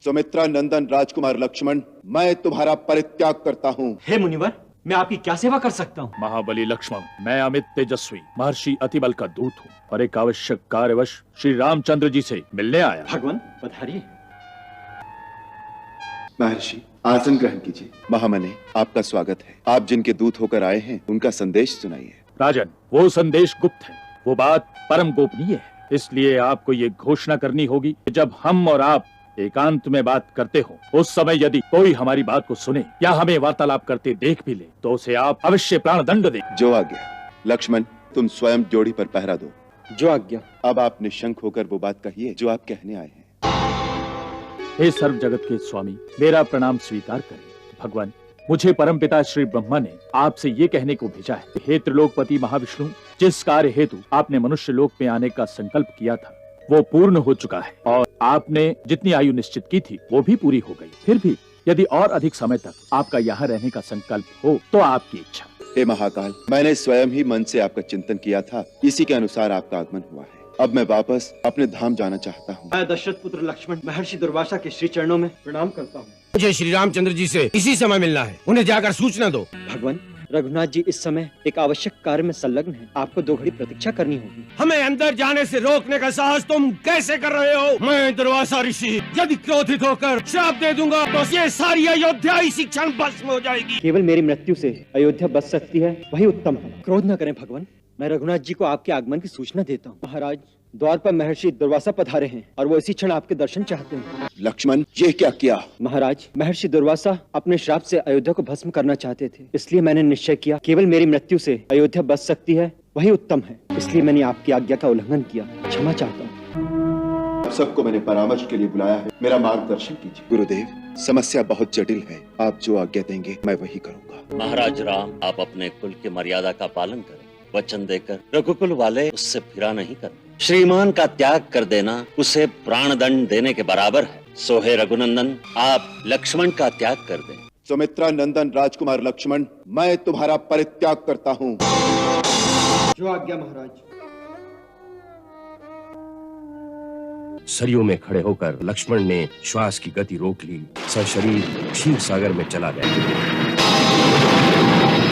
सुमित्रा नंदन राजकुमार लक्ष्मण, मैं तुम्हारा परित्याग करता हूँ। हे मुनिवर, मैं आपकी क्या सेवा कर सकता हूँ? महाबली लक्ष्मण, मैं अमित तेजस्वी महर्षि अतिबल का दूत हूँ और एक आवश्यक कार्यवश श्री रामचंद्र जी से मिलने आया। भगवान पधारिए। महर्षि आसन ग्रहण कीजिए। महामने, आपका स्वागत है। आप जिनके दूत होकर आए हैं उनका संदेश सुनाइए। राजन, वो संदेश गुप्त है, वो बात परम गोपनीय है, इसलिए आपको ये घोषणा करनी होगी कि जब हम और आप एकांत में बात करते हो, उस समय यदि कोई हमारी बात को सुने या हमें वार्तालाप करते देख भी ले तो उसे आप अवश्य प्राण दंड दें। जो आज्ञा। लक्ष्मण, तुम स्वयं जोड़ी पर पहरा दो। जो आज्ञा। अब आप निशंक होकर वो बात कहिए जो आप कहने आए हैं। हे सर्व जगत के स्वामी, मेरा प्रणाम स्वीकार करें। भगवान, मुझे परमपिता श्री ब्रह्मा ने आपसे ये कहने को भेजा है, हे त्रिलोकपति महाविष्णु, जिस कार्य हेतु आपने मनुष्य लोक में आने का संकल्प किया था वो पूर्ण हो चुका है और आपने जितनी आयु निश्चित की थी वो भी पूरी हो गई। फिर भी यदि और अधिक समय तक आपका यहाँ रहने का संकल्प हो तो आपकी इच्छा। हे महाकाल, मैंने स्वयं ही मन से आपका चिंतन किया था, इसी के अनुसार आपका आगमन हुआ है। अब मैं वापस अपने धाम जाना चाहता हूँ। मैं दशरथ पुत्र लक्ष्मण महर्षि दुर्वासा के श्री चरणों में प्रणाम करता हूँ। मुझे श्री रामचंद्र जी से इसी समय मिलना है, उन्हें जाकर सूचना दो। भगवान, रघुनाथ जी इस समय एक आवश्यक कार्य में संलग्न हैं। आपको 2 घड़ी प्रतीक्षा करनी होगी। हमें अंदर जाने से रोकने का साहस तुम कैसे कर रहे हो? मैं दुर्वासा ऋषि यदि क्रोधित होकर श्राप दे दूंगा तो ये सारी अयोध्या इसी क्षण भस्म हो जाएगी। केवल मेरी मृत्यु से अयोध्या बच सकती है, वही उत्तम है। क्रोध न करें भगवान, मैं रघुनाथ जी को आपके आगमन की सूचना देता हूँ। महाराज, द्वार पर महर्षि दुर्वासा पधारे हैं और वो इसी क्षण आपके दर्शन चाहते हैं। लक्ष्मण, ये क्या किया? महाराज, महर्षि दुर्वासा अपने श्राप से अयोध्या को भस्म करना चाहते थे, इसलिए मैंने निश्चय किया केवल मेरी मृत्यु से अयोध्या बच सकती है, वही उत्तम है। इसलिए मैंने आपकी आज्ञा का उल्लंघन किया, क्षमा चाहता हूँ। सबको मैंने परामर्श के लिए बुलाया है, मेरा मार्गदर्शन कीजिए। गुरुदेव, समस्या बहुत जटिल है, आप जो आज्ञा देंगे मैं वही करूँगा। महाराज राम, आप अपने कुल की मर्यादा का पालन करें। वचन देकर रघुकुल वाले उससे फिरा नहीं करते। श्रीमान का त्याग कर देना उसे प्राण दंड देने के बराबर है। सो हे रघुनंदन, आप लक्ष्मण का त्याग कर दें। सुमित्रा नंदन राजकुमार लक्ष्मण, मैं तुम्हारा परित्याग करता हूँ। जो आज्ञा महाराज। सरयू में खड़े होकर लक्ष्मण ने श्वास की गति रोक ली, सशरीर क्षीर सागर में चला गया।